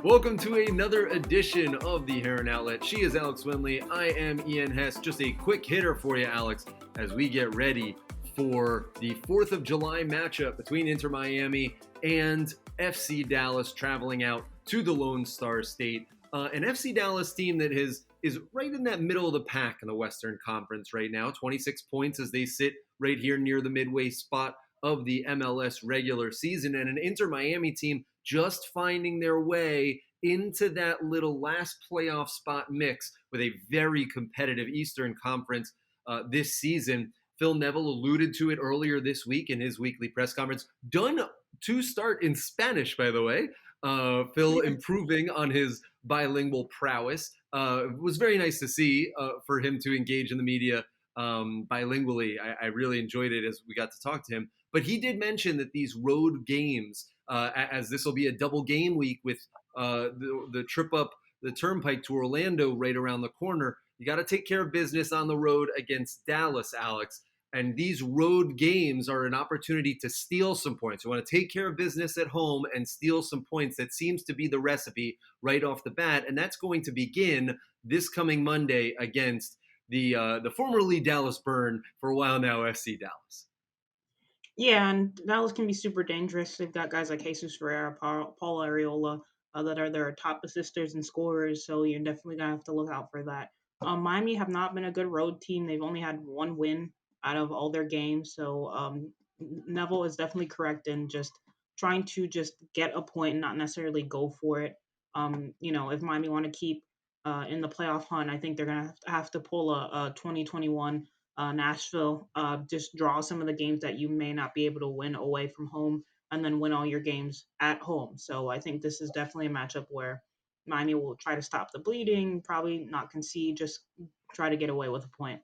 Welcome to another edition of the Heron Outlet. She is Alex Winley. I am Ian Hess. Just a quick hitter for you, Alex, as we get ready for the 4th of July matchup between Inter Miami and FC Dallas, traveling out to the Lone Star State. An FC Dallas team that is right in that middle of the pack in the Western Conference right now. 26 points as they sit right here near the midway spot of the MLS regular season, and an Inter Miami team just finding their way into that little last playoff spot mix with a very competitive Eastern Conference this season. Phil Neville alluded to it earlier this week in his weekly press conference. Done to start in Spanish, by the way. Phil improving on his bilingual prowess. It was very nice to see for him to engage in the media bilingually. I really enjoyed it as we got to talk to him. But he did mention that these road games, as this will be a double game week with the trip up the turnpike to Orlando right around the corner, you got to take care of business on the road against Dallas, Alex. And these road games are an opportunity to steal some points. You want to take care of business at home and steal some points. That seems to be the recipe right off the bat. And that's going to begin this coming Monday against the formerly Dallas Burn for a while now, FC Dallas. Yeah, and Dallas can be super dangerous. They've got guys like Jesus Ferreira, Paul Areola, that are their top assisters and scorers. So you're definitely gonna have to look out for that. Miami have not been a good road team. They've only had one win out of all their games. So Neville is definitely correct in just trying to just get a point and not necessarily go for it. If Miami want to keep in the playoff hunt, I think they're gonna have to pull a 2021 Nashville, just draw some of the games that you may not be able to win away from home and then win all your games at home. So I think this is definitely a matchup where Miami will try to stop the bleeding, probably not concede, just try to get away with a point.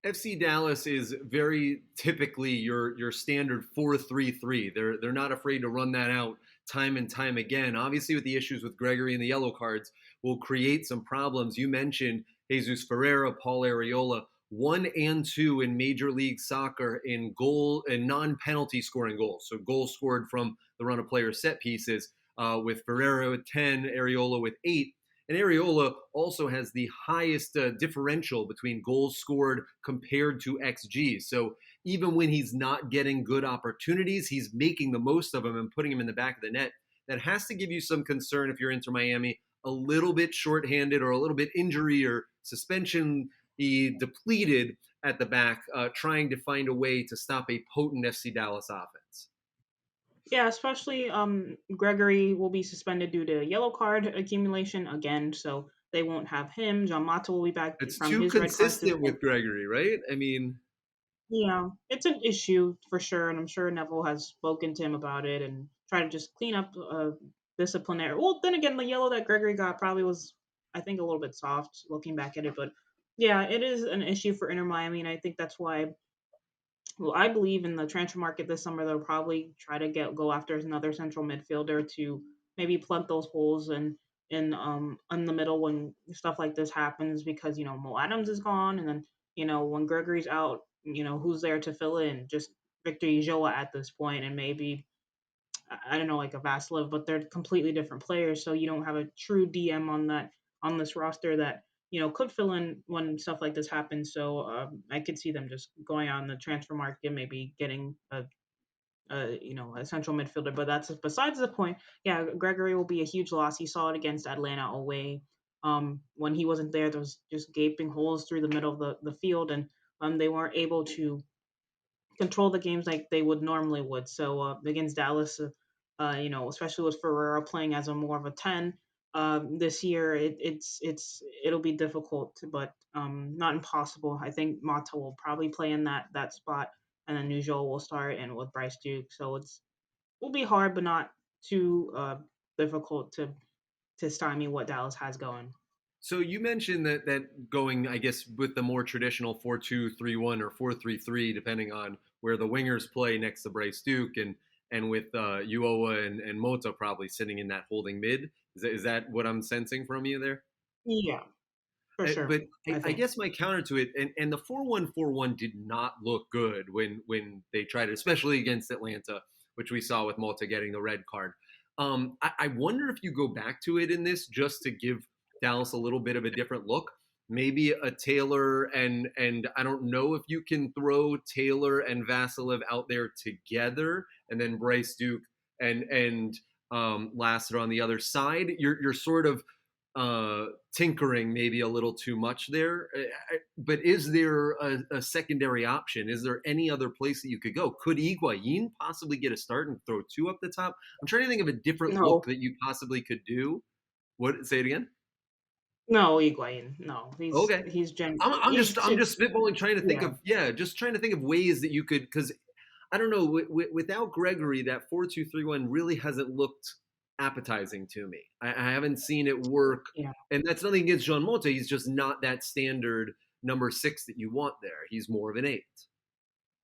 FC Dallas is very typically your standard 4-3-3. They're not afraid to run that out time and time again. Obviously, with the issues with Gregory and the yellow cards, will create some problems. You mentioned Jesus Ferreira, Paul Areola, 1 and 2 in Major League Soccer in goal and non-penalty scoring goals. So goals scored from the run of player set pieces. With Ferreira with 10, Areola with 8. And Areola also has the highest differential between goals scored compared to XG. So even when he's not getting good opportunities, he's making the most of them and putting them in the back of the net. That has to give you some concern if you're Inter Miami, a little bit shorthanded or a little bit injury or suspension depleted at the back, trying to find a way to stop a potent FC Dallas offense. Yeah, especially Gregory will be suspended due to yellow card accumulation again, so they won't have him. John Mata will be back It's from too his red card consistent suspension. with Gregory, right? I mean, Yeah, it's an issue for sure, and I'm sure Neville has spoken to him about it and try to just clean up disciplinary. Well, then again, the yellow that Gregory got probably was, I think, a little bit soft looking back at it, but yeah, it is an issue for Inter Miami, and I think that's why. Well, I believe in the transfer market this summer, they'll probably try to go after another central midfielder to maybe plug those holes in the middle when stuff like this happens because Mo Adams is gone, and then when Gregory's out, who's there to fill in? Just Victor Ijoa at this point, and maybe I don't know, like a Vasilev, but they're completely different players. So you don't have a true DM on this roster that could fill in when stuff like this happens. So I could see them just going on the transfer market, maybe getting a central midfielder. But that's besides the point. Yeah, Gregory will be a huge loss. You saw it against Atlanta away. When he wasn't there, there was just gaping holes through the middle of the field, and they weren't able to control the games like they would normally would. So against Dallas, especially with Ferreira playing as a more of a 10 this year, it'll be difficult, but not impossible. I think Mata will probably play in that spot, and then Nujol will start and with Bryce Duke. So will be hard, but not too difficult to stymie what Dallas has going. so you mentioned that going, I guess, with the more traditional 4-2-3-1 or 4-3-3, depending on where the wingers play next to Bryce Duke, and with Uoa and Mota probably sitting in that holding mid. Is that what I'm sensing from you there? Yeah, for sure. But I I think. guess my counter to it, and the 4-1-4-1 did not look good when they tried it, especially against Atlanta, which we saw with Malta getting the red card. I wonder if you go back to it in this just to give Dallas a little bit of a different look. Maybe a Taylor and I don't know if you can throw Taylor and Vasilev out there together, and then Bryce Duke and Lassiter on the other side. You're sort of tinkering maybe a little too much there. But is there a secondary option? Is there any other place that you could go? Could Higuain possibly get a start and throw two up the top? I'm trying to think of a different look No, that you possibly could do. What? Say it again. no, Higuain. No, Okay. I'm just spitballing, trying to think yeah. of just trying to think of ways that you could, because I don't know, without Gregory, that 4-2-3-1 really hasn't looked appetizing to me. I haven't seen it work, Yeah. and that's nothing against Jean Mota. He's just not that standard number six that you want there. He's more of an eight.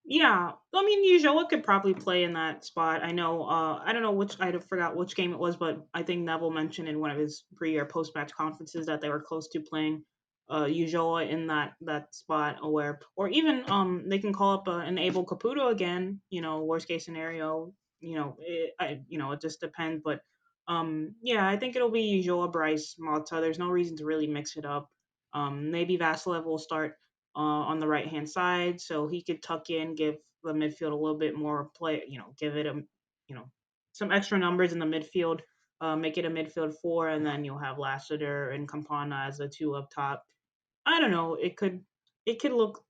Yeah, I mean, Ujoa could probably play in that spot. I know. I don't know which. I forgot which game it was, but I think Neville mentioned in one of his pre or post match conferences that they were close to playing Ujoa in that spot, or even they can call up an Abel Caputo again. Worst case scenario. It just depends. But yeah, I think it'll be Ujoa, Bryce, Malta. There's no reason to really mix it up. Maybe Vasilev will start on the right hand side, so he could tuck in, give the midfield a little bit more play. Give it you know some extra numbers in the midfield, make it a midfield four, and then you'll have Lassiter and Campana as the two up top. I don't know. It could look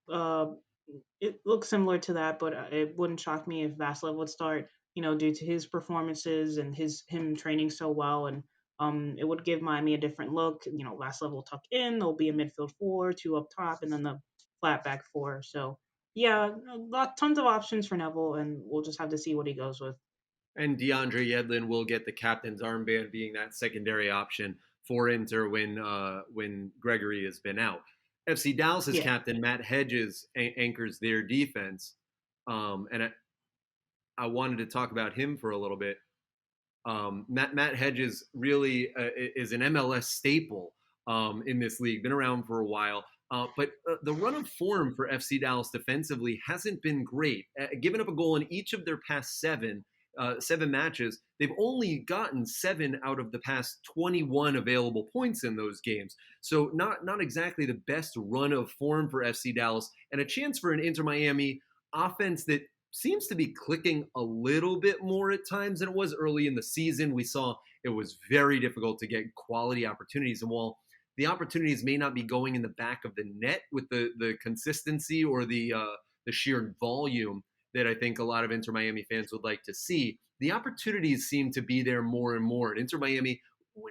it looks similar to that, but it wouldn't shock me if Vasilev would start. Due to his performances and him training so well, and it would give Miami a different look. Vasilev will tuck in. There'll be a midfield four, two up top, and then the flat back four. So yeah, tons of options for Neville, and we'll just have to see what he goes with. And DeAndre Yedlin will get the captain's armband, being that secondary option for Inter when Gregory has been out. FC Dallas's Yeah, captain Matt Hedges anchors their defense, and I wanted to talk about him for a little bit. Matt Hedges really is an MLS staple in this league. Been around for a while, but the run of form for FC Dallas defensively hasn't been great. Giving up a goal in each of their past seven matches. They've only gotten 7 out of the past 21 available points in those games. So not exactly the best run of form for FC Dallas, and a chance for an Inter Miami offense that seems to be clicking a little bit more at times than it was early in the season. We saw it was very difficult to get quality opportunities. And while the opportunities may not be going in the back of the net with the consistency or the sheer volume that I think a lot of Inter Miami fans would like to see, the opportunities seem to be there more and more. And Inter Miami,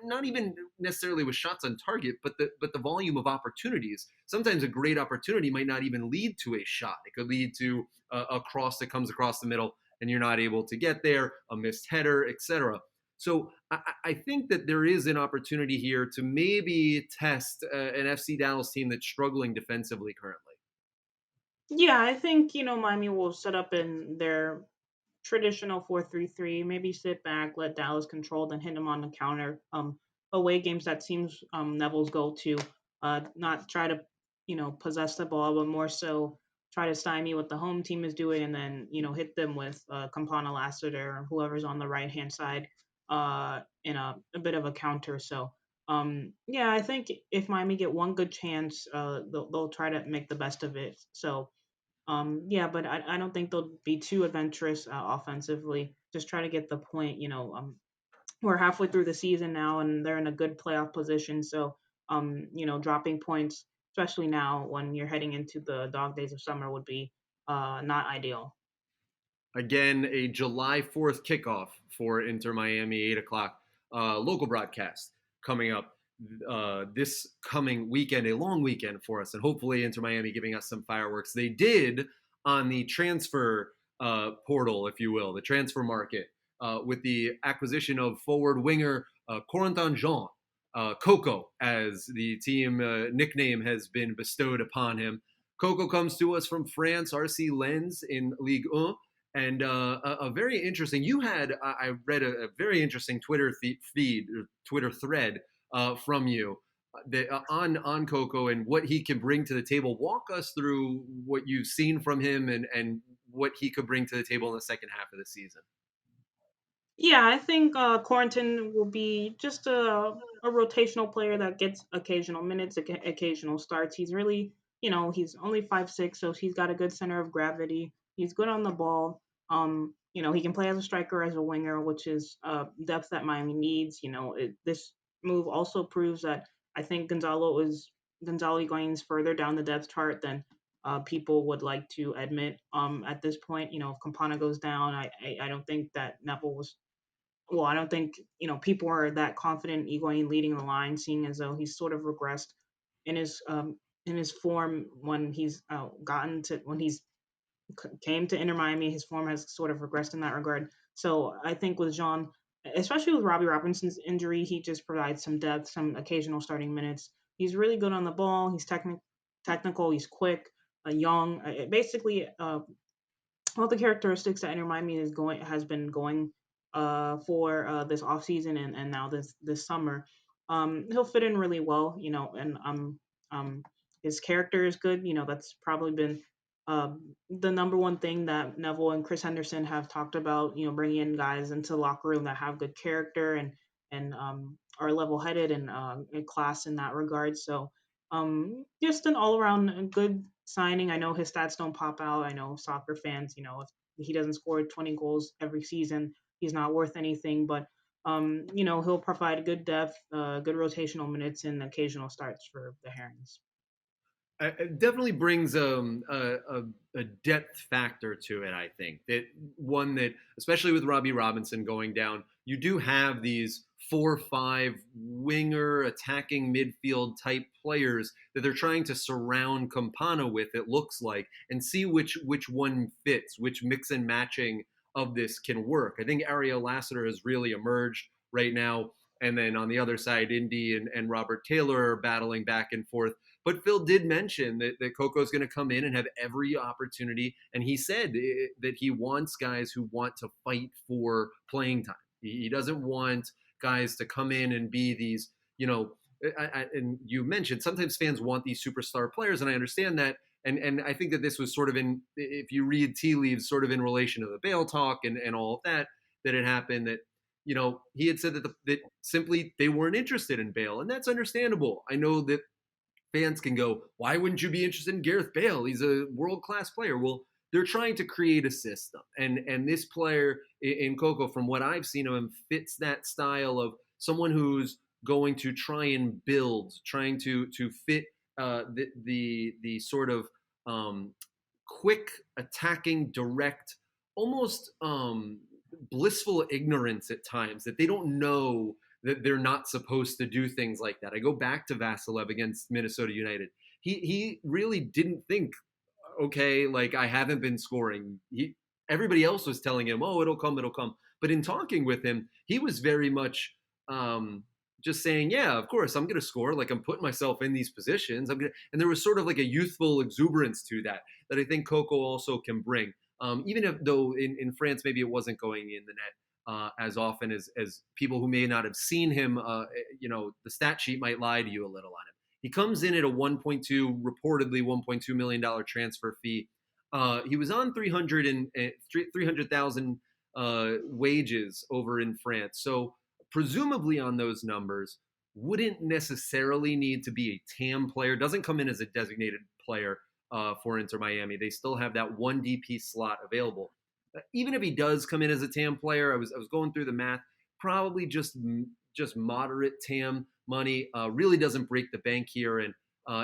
not even necessarily with shots on target, but the volume of opportunities. Sometimes a great opportunity might not even lead to a shot. It could lead to a cross that comes across the middle and you're not able to get there, a missed header, etc. So I think that there is an opportunity here to maybe test an FC Dallas team that's struggling defensively currently. yeah. I think Miami will set up in their traditional 4-3-3. Maybe sit back, let Dallas control, then hit them on the counter. Away games that seems Neville's go to. Not try to possess the ball, but more so try to stymie what the home team is doing, and then hit them with Campana, Lassiter, or whoever's on the right hand side in a bit of a counter. So. Yeah, I think if Miami get one good chance, they'll try to make the best of it. So yeah, but I don't think they'll be too adventurous offensively. Just try to get the point. We're halfway through the season now, and they're in a good playoff position. So, dropping points, especially now when you're heading into the dog days of summer, would be not ideal. Again, a July 4th kickoff for Inter Miami, 8 o'clock local broadcast coming up this coming weekend, a long weekend for us, and hopefully Inter Miami giving us some fireworks. They did on the transfer portal, if you will, the transfer market, with the acquisition of forward winger Corentin Jean, Coco, as the team nickname has been bestowed upon him. Coco comes to us from France, RC Lens in Ligue 1. And a very interesting, I read a very interesting Twitter feed, Twitter thread from you on Coco and what he can bring to the table. Walk us through what you've seen from him and what he could bring to the table in the second half of the season. Yeah, I think Corentin will be just a rotational player that gets occasional minutes, occasional starts. He's really, he's only 5'6", so he's got a good center of gravity. He's good on the ball. He can play as a striker, as a winger, which is depth that Miami needs. This move also proves that I think Gonzalo Higuain's further down the depth chart than people would like to admit. At this point, if Campana goes down, I don't think that Neville was well, I don't think people are that confident in Higuain leading the line, seeing as though he's sort of regressed in his form when he's gotten to when he's came to Inter Miami. His form has sort of regressed in that regard. So I think with Jean, especially with Robbie Robinson's injury, he just provides some depth, some occasional starting minutes. He's really good on the ball. He's technical. He's quick, young. Basically, all the characteristics that Inter Miami has been going for this off season and now this summer. He'll fit in really well, and his character is good. That's probably been the number one thing that Neville and Chris Henderson have talked about. Bringing in guys into the locker room that have good character and are level headed and in class in that regard. So just an all around good signing. I know his stats don't pop out. I know soccer fans, if he doesn't score 20 goals every season, he's not worth anything. But he'll provide good depth, good rotational minutes, and occasional starts for the Herons. It definitely brings a depth factor to it. I think that one that, especially with Robbie Robinson going down, you do have these 4-5 winger attacking midfield type players that they're trying to surround Campana with. It looks like, and see which one fits, which mix and matching of this can work. I think Ariel Lassiter has really emerged right now. And then on the other side, Indy and Robert Taylor are battling back and forth. But Phil did mention that Coco's going to come in and have every opportunity. And he said that he wants guys who want to fight for playing time. He doesn't want guys to come in and be these, and you mentioned sometimes fans want these superstar players, and I understand that. And I think that this was sort of if you read tea leaves, sort of in relation to the Bale talk and all of that, that it happened that he had said that simply they weren't interested in Bale, and that's understandable. I know that fans can go, why wouldn't you be interested in Gareth Bale? He's a world class player. Well, they're trying to create a system, and this player in Coco, from what I've seen of him, fits that style of someone who's going to try and build, trying to fit the sort of quick attacking, direct, almost blissful ignorance at times that they don't know that they're not supposed to do things like that. I go back to Vasilev against Minnesota United. He really didn't think, okay, like I haven't been scoring. Everybody else was telling him, oh, it'll come, it'll come. But in talking with him, he was very much just saying, yeah, of course, I'm going to score. Like I'm putting myself in these positions. And there was sort of like a youthful exuberance to that I think Coco also can bring. Even if though in France maybe it wasn't going in the net as often as people who may not have seen him. The stat sheet might lie to you a little on him. He comes in at a reportedly $1.2 million transfer fee. He was on 300,000 wages over in France. So presumably on those numbers, wouldn't necessarily need to be a TAM player. Doesn't come in as a designated player for Inter Miami. They still have that one DP slot available. Even if he does come in as a TAM player, I was going through the math. Probably just moderate TAM money. Really doesn't break the bank here, and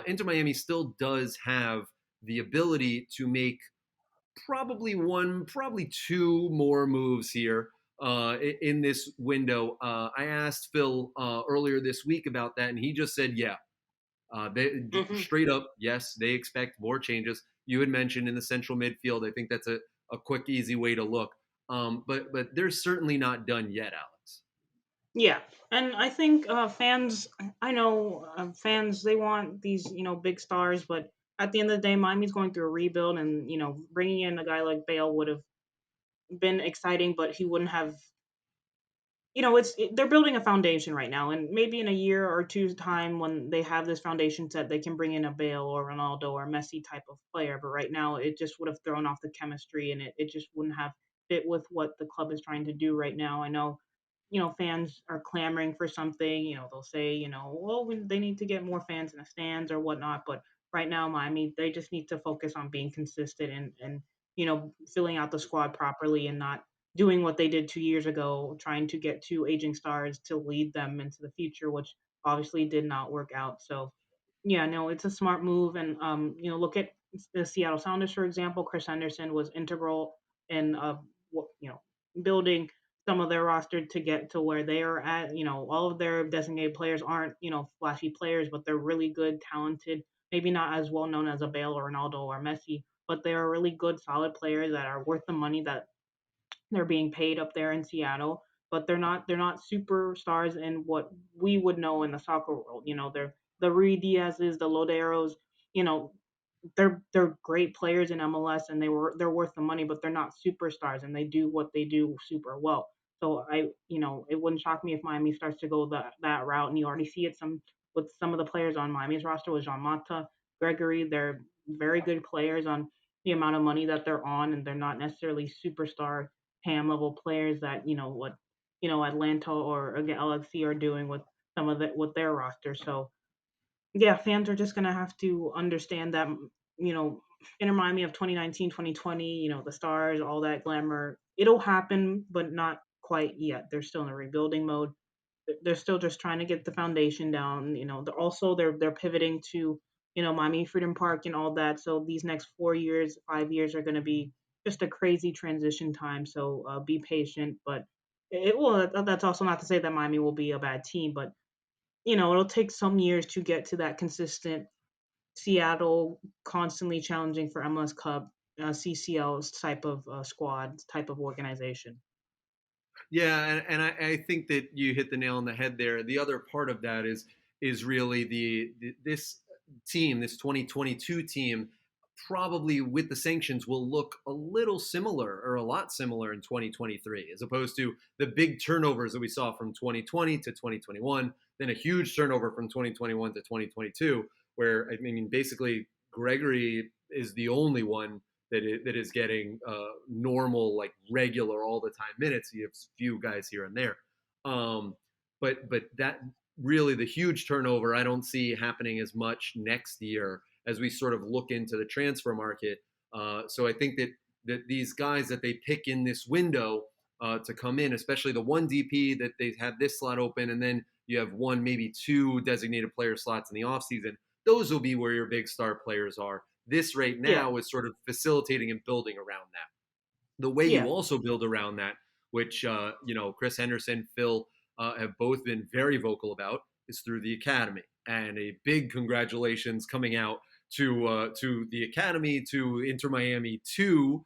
Inter Miami still does have the ability to make probably two more moves here in this window. I asked Phil earlier this week about that, and he just said, "Yeah, they Hmm. straight up, yes, they expect more changes." You had mentioned in the central midfield. I think that's a quick, easy way to look. But they're certainly not done yet, Alex. Yeah, and I think fans. I know fans. They want these, big stars, but at the end of the day, Miami's going through a rebuild, and bringing in a guy like Bale would have been exciting, but he wouldn't have. They're building a foundation right now, and maybe in a year or two's time, when they have this foundation set, they can bring in a Bale or Ronaldo or Messi type of player. But right now, it just would have thrown off the chemistry, and it just wouldn't have fit with what the club is trying to do right now. I know, fans are clamoring for something. They'll say, well, they need to get more fans in the stands or whatnot. But right now, Miami, they just need to focus on being consistent and filling out the squad properly and not doing what they did 2 years ago, trying to get two aging stars to lead them into the future, which obviously did not work out. So yeah, no, it's a smart move. And look at the Seattle Sounders, for example. Chris Henderson was integral in building some of their roster to get to where they are at. All of their designated players aren't, flashy players, but they're really good, talented, maybe not as well known as a Bale or Ronaldo or Messi, but they are really good, solid players that are worth the money that they're being paid up there in Seattle. But they're not superstars in what we would know in the soccer world. They're the Rui Diaz's, the Loderos, you know, they're great players in MLS and they're worth the money, but they're not superstars and they do what they do super well. So it wouldn't shock me if Miami starts to go that route, and you already see it some with some of the players on Miami's roster with Jean Mata, Gregory. They're very good players on the amount of money that they're on, and they're not necessarily superstar ham level players that what Atlanta or LFC are doing with some of with their roster. So yeah, fans are just gonna have to understand that, you know, Inter Miami of 2019, 2020, the stars, all that glamour, it'll happen, but not quite yet. They're still in a rebuilding mode. They're still just trying to get the foundation down. They're pivoting to, Miami Freedom Park and all that. So these next 4 years, 5 years are going to be just a crazy transition time. So be patient, but it will. That's also not to say that Miami will be a bad team, but it'll take some years to get to that consistent Seattle, constantly challenging for MLS Cup, CCL's type of squad, type of organization. Yeah, and I think that you hit the nail on the head there. The other part of that is really this team, this 2022 team, probably with the sanctions will look a little similar or a lot similar in 2023, as opposed to the big turnovers that we saw from 2020 to 2021, then a huge turnover from 2021 to 2022, where I mean basically Gregory is the only one that is getting normal, like regular, all the time minutes. You have a few guys here and there, um, but that really the huge turnover I don't see happening as much next year as we sort of look into the transfer market. So I think that these guys that they pick in this window to come in, especially the one DP that they have this slot open, and then you have one, maybe two designated player slots in the offseason. Those will be where your big star players are. This right Yeah, now is sort of facilitating and building around that. The way you yeah, also build around that, which Chris Henderson, Phil have both been very vocal about, is through the academy. And a big congratulations coming out to the academy, to Inter Miami 2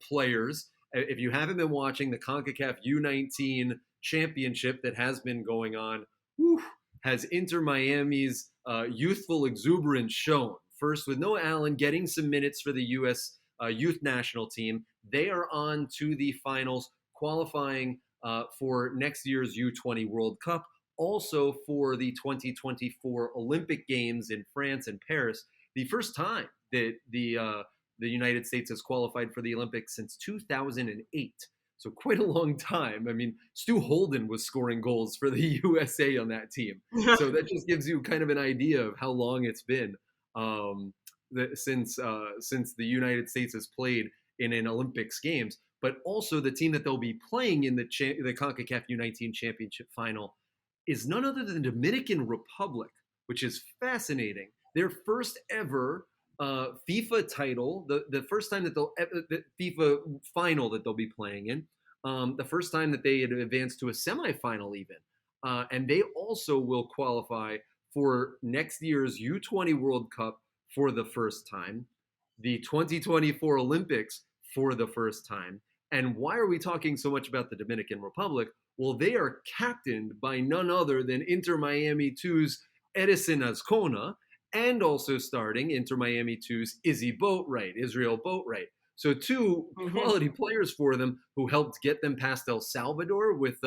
players. If you haven't been watching the CONCACAF U19 championship that has been going on, whew, has Inter Miami's youthful exuberance shown. First, with Noah Allen getting some minutes for the U.S. Youth national team, they are on to the finals, qualifying for next year's U20 World Cup, also for the 2024 Olympic Games in France and Paris. The first time that the United States has qualified for the Olympics since 2008. So quite a long time. I mean, Stu Holden was scoring goals for the USA on that team. So that just gives you kind of an idea of how long it's been since the United States has played in an Olympics games. But also the team that they'll be playing in the CONCACAF U19 championship final is none other than the Dominican Republic, which is fascinating. Their first ever FIFA title, the first time that the FIFA final that they'll be playing in, the first time that they had advanced to a semifinal even. And they also will qualify for next year's U20 World Cup for the first time, the 2024 Olympics for the first time. And why are we talking so much about the Dominican Republic? Well, they are captained by none other than Inter Miami 2's Edison Azcona, and also starting Inter Miami 2's Israel Boatwright. So two hmm quality players for them who helped get them past El Salvador with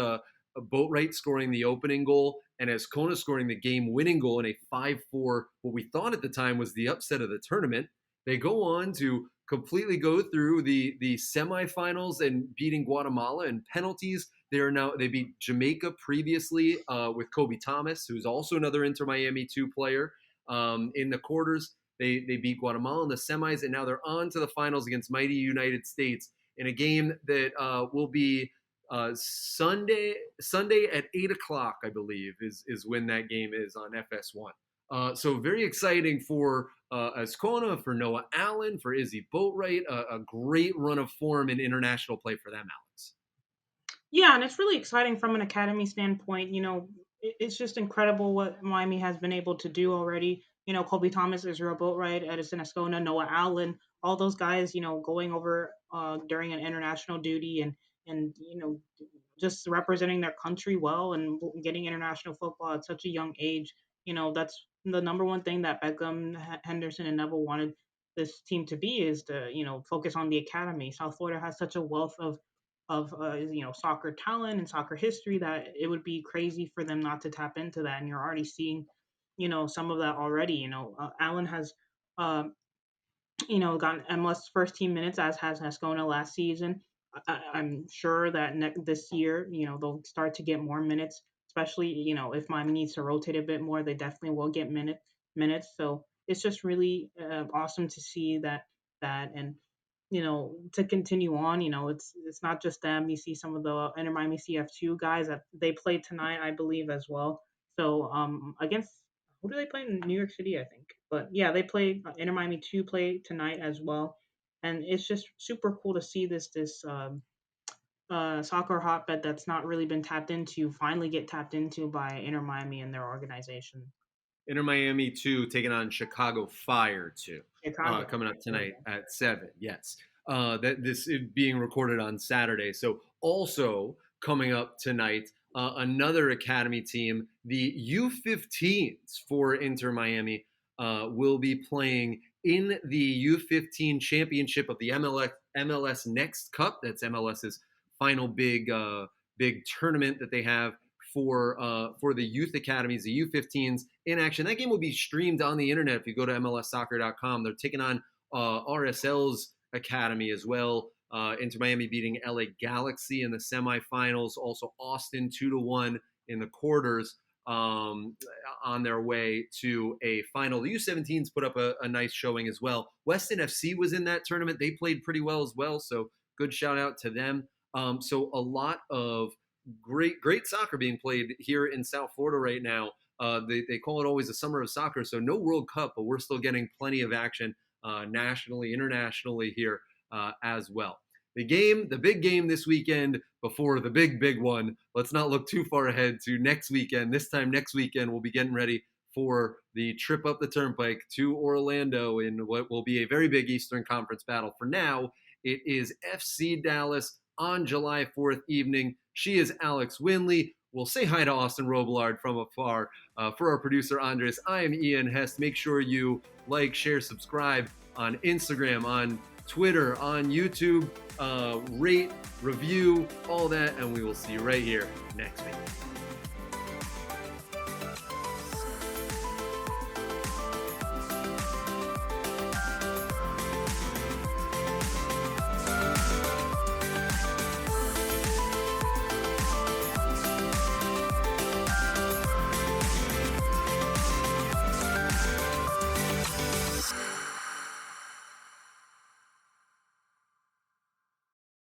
Boatwright scoring the opening goal and Azcona scoring the game-winning goal in a 5-4, what we thought at the time was the upset of the tournament. They go on to completely go through the semifinals and beating Guatemala in penalties. They beat Jamaica previously with Kobe Thomas, who's also another Inter Miami 2 player in the quarters. They beat Guatemala in the semis, and now they're on to the finals against mighty United States in a game that will be Sunday at 8 o'clock, I believe, is when that game is on FS1. So very exciting for Ascona, for Noah Allen, for Izzy Boatwright. A great run of form in international play for them, Alex. Yeah, and it's really exciting from an academy standpoint. It's just incredible what Miami has been able to do already. Colby Thomas, Israel Boatwright, Edison Ascona, Noah Allen, all those guys, going over during an international duty and just representing their country well and getting international football at such a young age. That's the number one thing that Beckham, Henderson, and Neville wanted this team to be, is to focus on the academy. South Florida has such a wealth of soccer talent and soccer history that it would be crazy for them not to tap into that. And you're already seeing some of that already. Allen has gotten MLS first team minutes, as has Hascona last season. I'm sure that this year, they'll start to get more minutes, especially, if Miami needs to rotate a bit more, they definitely will get minutes. So it's just really awesome to see that and to continue on. It's not just them. You see some of the Inter Miami CF2 guys that they played tonight, I believe, as well. So against, who do they play in New York City, I think? But yeah, they play Inter Miami 2 play tonight as well. And it's just super cool to see this soccer hotbed that's not really been tapped into finally get tapped into by Inter Miami and their organization. Inter Miami 2 taking on Chicago Fire 2. Chicago. Coming up tonight at 7. Yes. That this is being recorded on Saturday. So also coming up tonight, another academy team, the U15s for Inter Miami, will be playing in the U15 championship of the MLS Next Cup. That's MLS's final big tournament that they have for the youth academies, the U15s in action. That game will be streamed on the internet if you go to MLSsoccer.com. They're taking on RSL's academy as well. Inter Miami beating LA Galaxy in the semifinals. Also Austin 2-1 in the quarters, on their way to a final. The U17s put up a nice showing as well. Weston FC was in that tournament. They played pretty well as well, so good shout out to them. So a lot of great soccer being played here in South Florida right now. They call it always the summer of soccer, so no World Cup, but we're still getting plenty of action nationally, internationally here as well. The big game this weekend before the big one. Let's not look too far ahead to next weekend. This time next weekend, we'll be getting ready for the trip up the turnpike to Orlando in what will be a very big Eastern Conference battle. For now, it is FC Dallas on July 4th evening. She is Alex Winley. We'll say hi to Austin Robillard from afar. For our producer, Andres, I am Ian Hest. Make sure you like, share, subscribe on Instagram, on Twitter, on YouTube. Rate, review, all that, and we will see you right here next week.